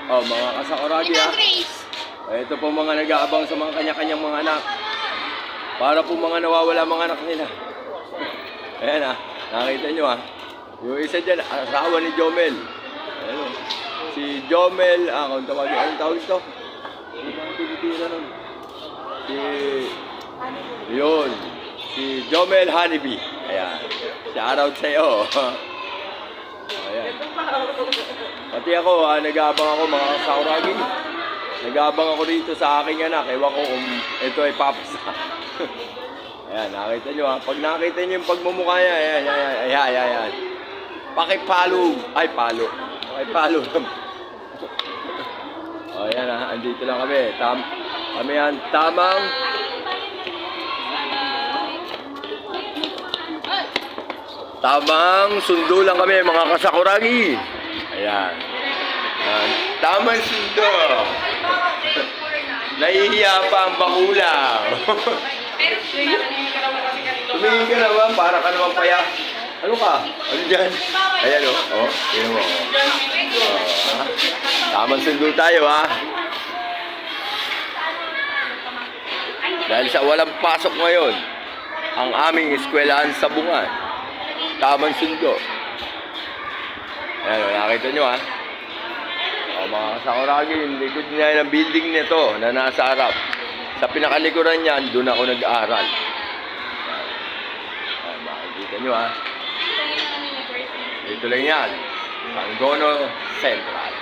Oh, mga kasakuragi ha. Ito po mga nag-aabang sa mga kanya-kanyang mga anak. Para po mga nawawala mga anak nila. Ayan ha, nakita nyo ha. Yung isa dyan, asawa ni Jomel. Ayan o. Si Jomel, kung tawagin, anong tawag ito? Ano ba ang tinitira nun? Yun. Si Jomel Honeybee. Ayan. Shoutout sa'yo. Ayan. Pati ako, nag-aabang ako mga kasakuragi. Nag-aabang ako dito sa aking anak. Ewan ko kung ito ay papasa. Ayan, nakita nyo ha. Pag nakita nyo yung pagmumukha niya, ayan. Pakipalo. Ay, palo. Pakipalo. O, ayan ha. Andito lang kami. Kami yan, tamang sundo lang kami mga kasakuragi. Ayan. Tamang sundo. Nahihiya pa ang bakulaw. Tumingin ka naman, para ka naman paya. Ano ka? Ano dyan? Ayan o. Oh, yun mo. Tamang sundo tayo ha. Dahil sa walang pasok ngayon, ang aming eskwelahan sa Bungan. Tamang sundo. Ayan o, nakita nyo ha. O, mga kasakuragi, yung likod niya ng building nito na nasa harap. Sa pinakalikuran niyan, doon ako nag-aaral. Ayan, makikita nyo ha. Dito lang yan. Sangono Central.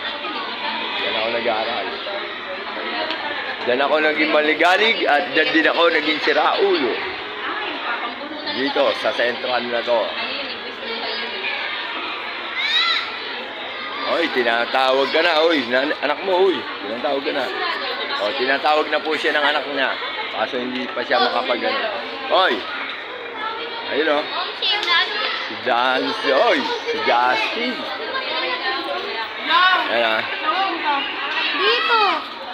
Diyan ako nag-aaral. Diyan ako naging maligalig at diyan din ako naging siraulo. Dito, sa Central na to. Oy, tinatawag ka na, oy. Anak mo, oy. Tinatawag ka na. O, tinatawag na po siya ng anak niya. Kaso hindi pa siya makapag-ano. Oy! Ayun o. Si Jancy, oy. Si Justin. Ayan ha. Dito.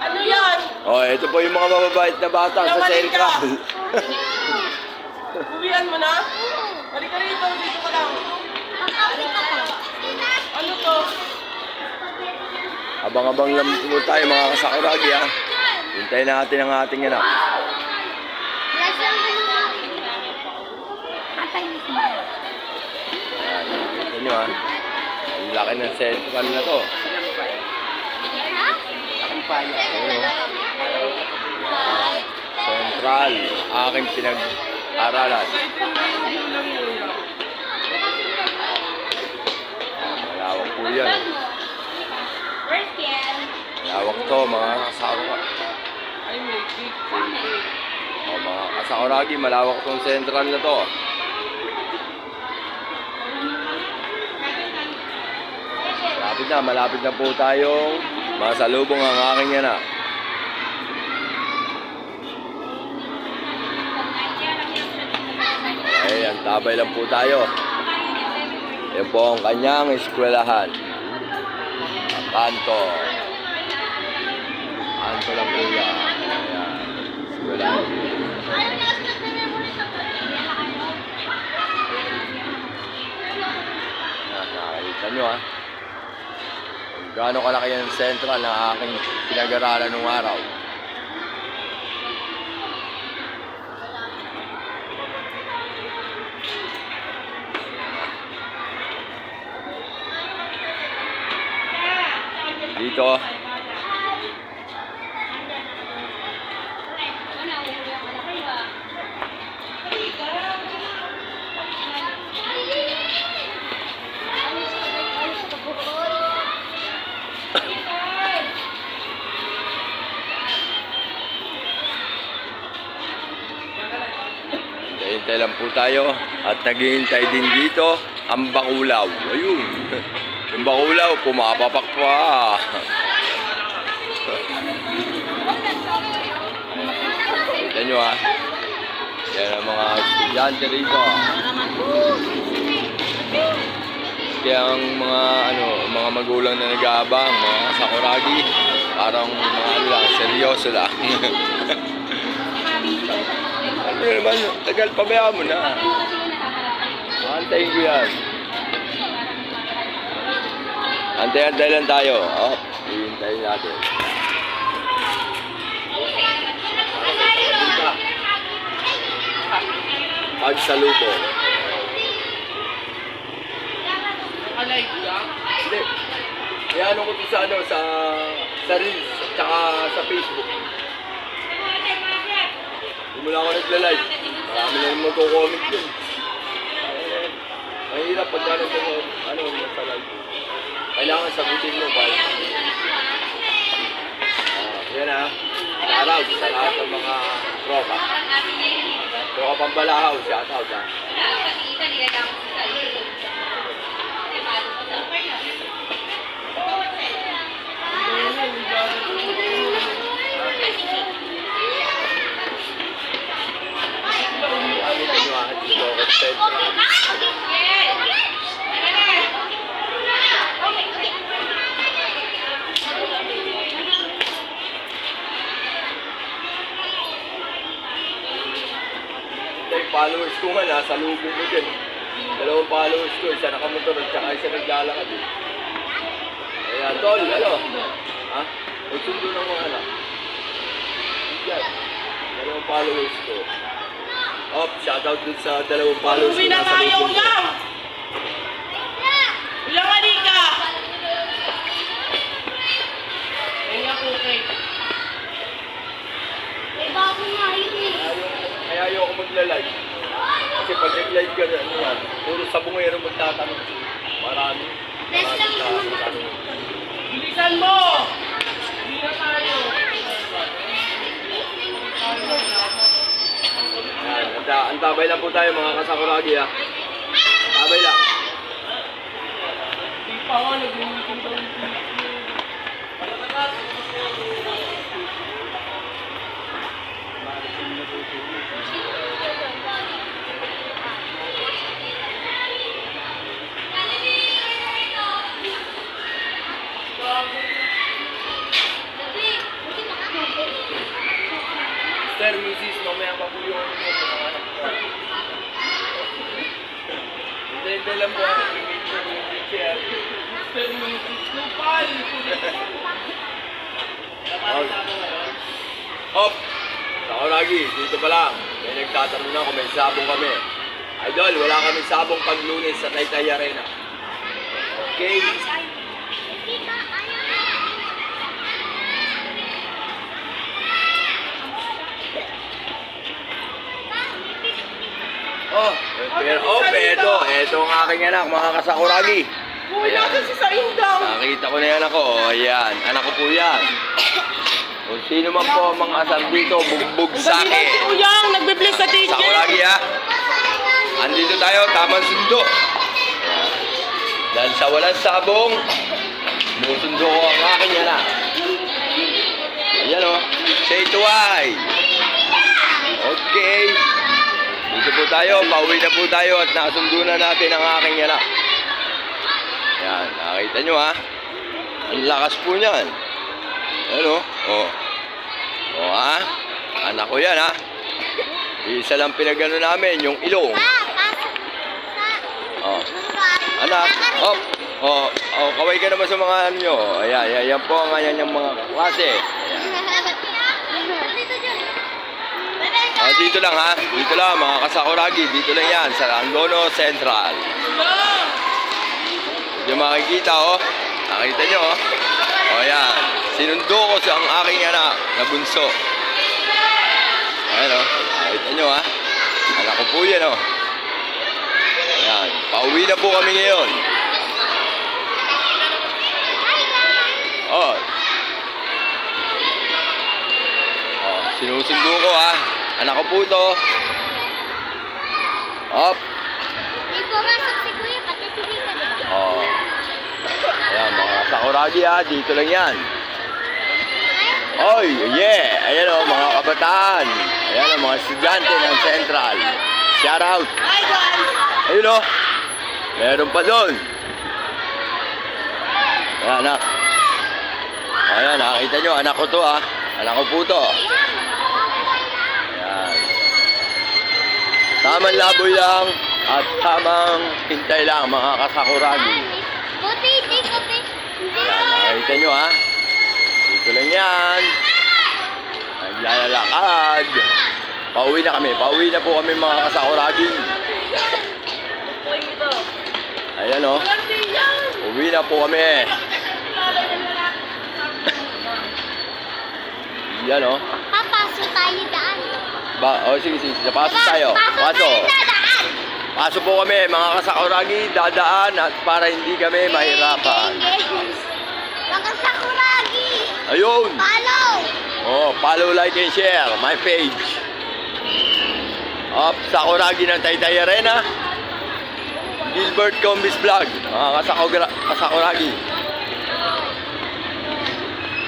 Ano yan? O, ito po yung mga mababait na bata sa Central. Uwian mo na? Balik ka rito, dito ka lang. Ano to? Abang-abang lang po tayo mga kasakuragi ha. Hintayin natin ang ating anak. Ayan, nakita nyo ha. Ang laki ng Central na to. Ayan, Central, aking pinag-aralan. Malawak po yan. Malawak to mga kasakuragi. Ay, may cake. O mga kasakuragi, malawak tong Central na to. Malapit na po tayong masalubong ang aking anak. Ayan, tabay lang po tayo. Yan po ang kanyang eskwelahan. Kanto. Kanto lang po yan. Ayan, eskwelahan. Nakakita nyo ha. Gaano kalaki yung Central na aking pinag-aralan nung araw. Dito. Hintay lang po tayo at naghihintay din dito ang bakulaw. Ayun. Yung bakulaw, pumapapak pa. Kita nyo ha. Yan ang mga estudyante rito. Kaya ang mga magulang na nag-aabang, mga sakuragi, parang mga seryoso lang. Ano naman, tagal pabayaan mo na. Antayin ko yan. Antay-antay lang tayo. Oh, hihintayin natin. Pagsalubong. Alive ka? Hindi. Iano ko to sa ano, sa Reels, at saka sa Facebook. Hindi mo lang ako nagla-live. Marami na naman magko-comment yun. Mahirap pag gano'n mo, ano, sa live. Kailangan sagutin mo ba? Yan ha. Shoutout sa lahat ng mga tropa. Tropa Pambalahaw, shoutout ha. Followers ko nga, nasa lubong ko dyan. 2 followers ko, isa nakamotor at saka isa naglalakad eh. Ayan, tol, ano? Ha? Magsundo ng mga anak. Yan, 2 followers ko. Oh, shoutout dun sa 2 followers ko Uwi na nasa tayo, lubong ko. Ulang! Ulang, halika! Ayun nga po, okay. May bago nga yun eh. Kaya ayoko magla-live. Kasi pag nag-live ka, ano yan, puro sabungero magtatanong. Marami. Best lang naman ako. Bilisan mo! Uwi na tayo. Ayan, antabay lang po tayo mga kasakuragi ha. Antabay lang. Di pa ako, nag-meeting daw yung Sir, Mrs. Mamaya pa po yung ano mo sa mga anak ko. Hindi lang po ako yung chair. Lupal! Hop! Ako lagi, dito pa lang. May nagtatanong na kung may sabong kami. Idol, wala kami sabong pag Lunes sa Taytay Arena. Okay? Ito ang aking anak, mga kasakuragi. Uy, natin si Saindang! Nakita ko na yan ako, ayan, anak ko po yan. Kung sino man po ang mga asal dito, bugbog sa Sabi na si akin. Uyang, nagbe-bless sa teacher! Sakuragi ha. Andito tayo, tamang sundo. Dahil sa walang sabong, sinusundo ko ang aking anak. Ayan o, say to I. Okay. Dito po tayo, pauwi na po tayo at nakasundo na natin ang aking anak. Yan, nakita nyo ha. Ang lakas po niyan. Ayan o. Oh. Oh ha. Anak ko yan ha. Isa lang pinagano namin, yung ilong. Oh. Anak. Oh. Oh. Oh, kaway ka naman sa mga ano nyo. Ayan, yan po ang ayan yung mga klase. Oh, dito lang ha. Dito lang mga kasakuragi. Dito lang yan sa Angono Central. Yung makikita oh. Nakita nyo oh. Oh yan. Sinundo ko sa ang aking anak na bunso. Ayan oh. Nakita nyo ha. Anak ko po yan oh. Ayan. Pauwi na po kami ngayon. Oh. Oh, sinusundo ko ha. Anak ko po to. Hop. May pumasok si Kuya, pati si Vika, diba? Oh. Ayan, mga sakuragi ha. Dito lang yan. Oy, yeah. Ayan o, mga kabataan. Ayan o, mga estudyante ng Central. Shout out. Hi guys! Ayun o. Meron pa doon. Ayan, anak. Ayan, nakakita nyo. Anak ko to ha. Anak ko po to. Ayan. Tamang laboy lang at tamang hintay lang mga kasakuragi. Buti, di kape. Nakita nyo ha? Dito lang yan. Naglalakad. Pauwi na kami. Pauwi na po kami mga kasakuraging. Ayan o. Uwi na po kami. Yan o. Papasok tayo daan. Sige. Pasok tayo. Pasok. Pasok po kami mga kasakuragi. Dadaan at para hindi kami mahirapan. Mga sakuragi. Ayun. Follow. Follow, like, and share my page. Sakuragi ng Taytay Arena. Gilbert Combis Vlog. Mga kasakuragi.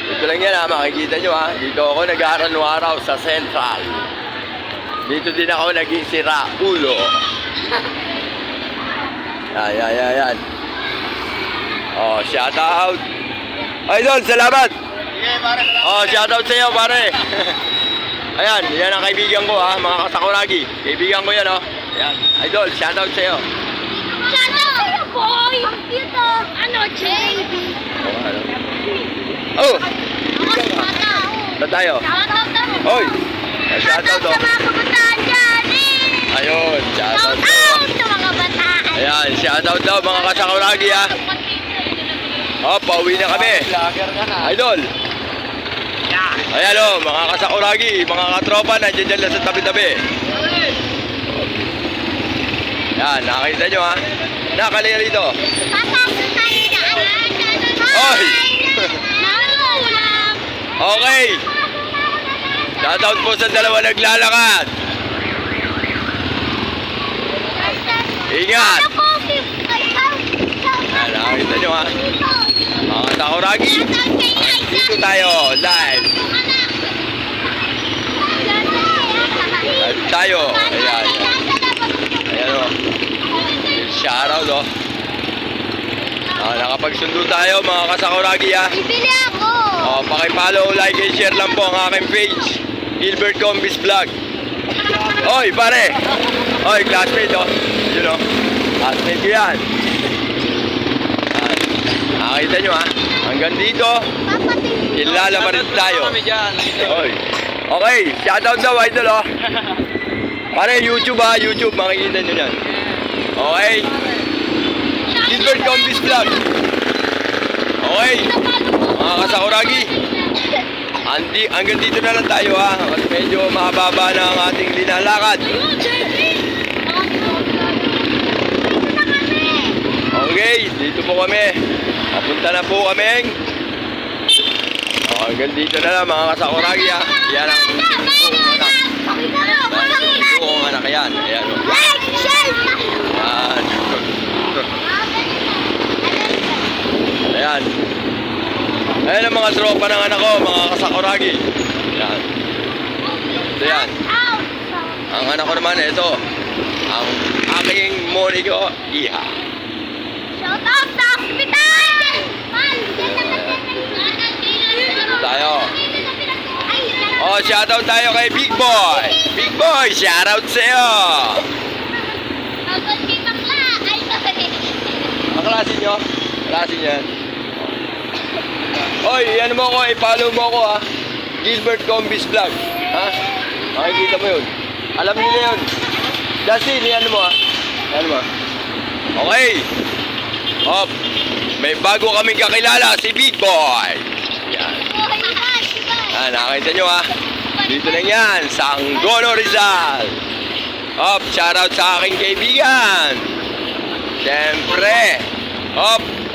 Dito lang yan ha, makikita nyo ha. Dito ako nag-araw sa Central. Dito din ako naging sira ulo. Yan. Shout out. Idol, salamat. Shout out sa iyo pare. Ayan, yan ang kaibigan ko ha, mga kasakuragi. Kaibigan ko yan Ayan, Idol, shout out sa iyo. Shout out sa'yo, boy. Ang cute Ano, JB? Oh, Ako si Mata. na tayo. Shout out daw. Hoy, Shout out sa mga kabataan dyan. Ayun, shout Shout out. out sa mga bataan. Ayan, shout out daw mga kasakuragi ha. Pauwi na kami. Idol. Ayan mga kasakuragi, mga katropa, nandiyan dyan lang sa tabi-tabi. Yan, nakakita nyo ha. Nakalaya rito. Papasok tayo daan. Oy! Magulang. Okay. Shout out po sa dalawa naglalakad. Ingat. Yan, nakakita nyo ha. Mga kasakuragi. Dito tayo, live. Live tayo. Ayan. Ayan o. Shoutout o. Nakapagsundo tayo mga kasakuragi ha. Bibili ako. Pakipollow, like, and share lang po ang aking page. Gilbert Combis Vlog. Oy, pare. Oy, classmate Yun classmate ko yan. Nakakita nyo ha. Hanggang dito, kilala pa rin tayo. Oy. Okay, shoutout daw idol Pare, YouTube ha, YouTube, makikita nyo yan. Okay. Gilbert Combis Vlog. Okay. Mga kasakuragi. Hanggang dito na lang tayo ha. Kasi medyo mahaba na ang ating linalakad. Okay, dito po kami. Papunta na po kami. Hanggang dito na lang mga kasakuragi ha. Yan ang buong anak yan. Ayan o. Ayan. Ayan ang mga tropa ng anak ko, mga kasakuragi. Ayan. Ito yan. Ang anak ko naman, ito. Ang aking Monico Iha. Shout out sa hospital! Tayo. Shoutout tayo kay Big Boy. Big Boy, shoutout sa'yo. Ang klase nyo? Klase nyo yan. Oy, ano mo ko, i-follow mo ko ha. Gilbert Combis Vlog. Ha? Makikita mo yun. Alam nila yun. Justin, ano mo ha? Ano mo? Okay. May bago kaming kakilala, si Big Boy. Yan. Nakakita nyo ha. Dito lang yan, Sanggono Rizal. Shoutout sa aking kaibigan. Siyempre.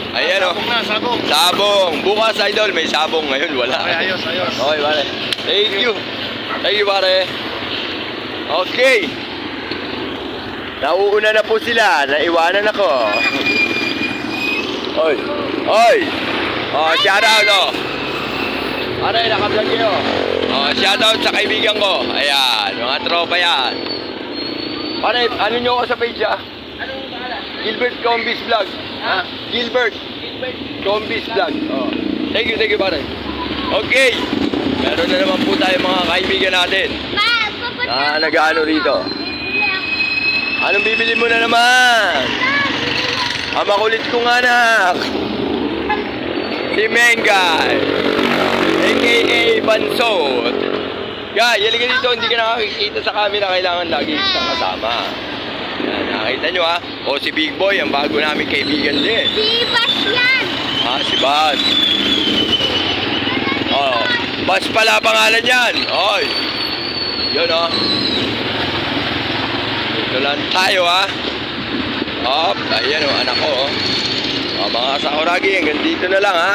Ayan sabong. Bukas idol, may sabong. Ngayon wala. Ayos. Okay pare. Thank you pare. Okay. Nauuna na po sila. Naiwanan ako. Oy. Shoutout Pare, naka-vlog kayo. Shoutout sa kaibigan ko. Ayan, mga tropa yan. Pare, ano nyo ako sa page ha? Anong pangalan? Gilbert Combis Vlog. Ha? Gilbert Combis Vlog. Thank you pare. Okay. Meron na naman po tayo mga kaibigan natin. Nag-ano rito. Anong bibili mo na naman? Makulit kong anak. Si Mengay. A.K.A. Bansot. Guys, halika dito. Hindi ka nakakikita sa camera. Kailangan lagi kitang kasama. Yan, nakita nyo ha. O si Big Boy, ang bago namin kaibigan din. Si Bas yan. Si Bas. Oh, Bas pala pangalan yan. Oy. Yun oh. Ito lang tayo ha. Ayan o, anak ko. Mga sakuragi, hanggang dito na lang ha.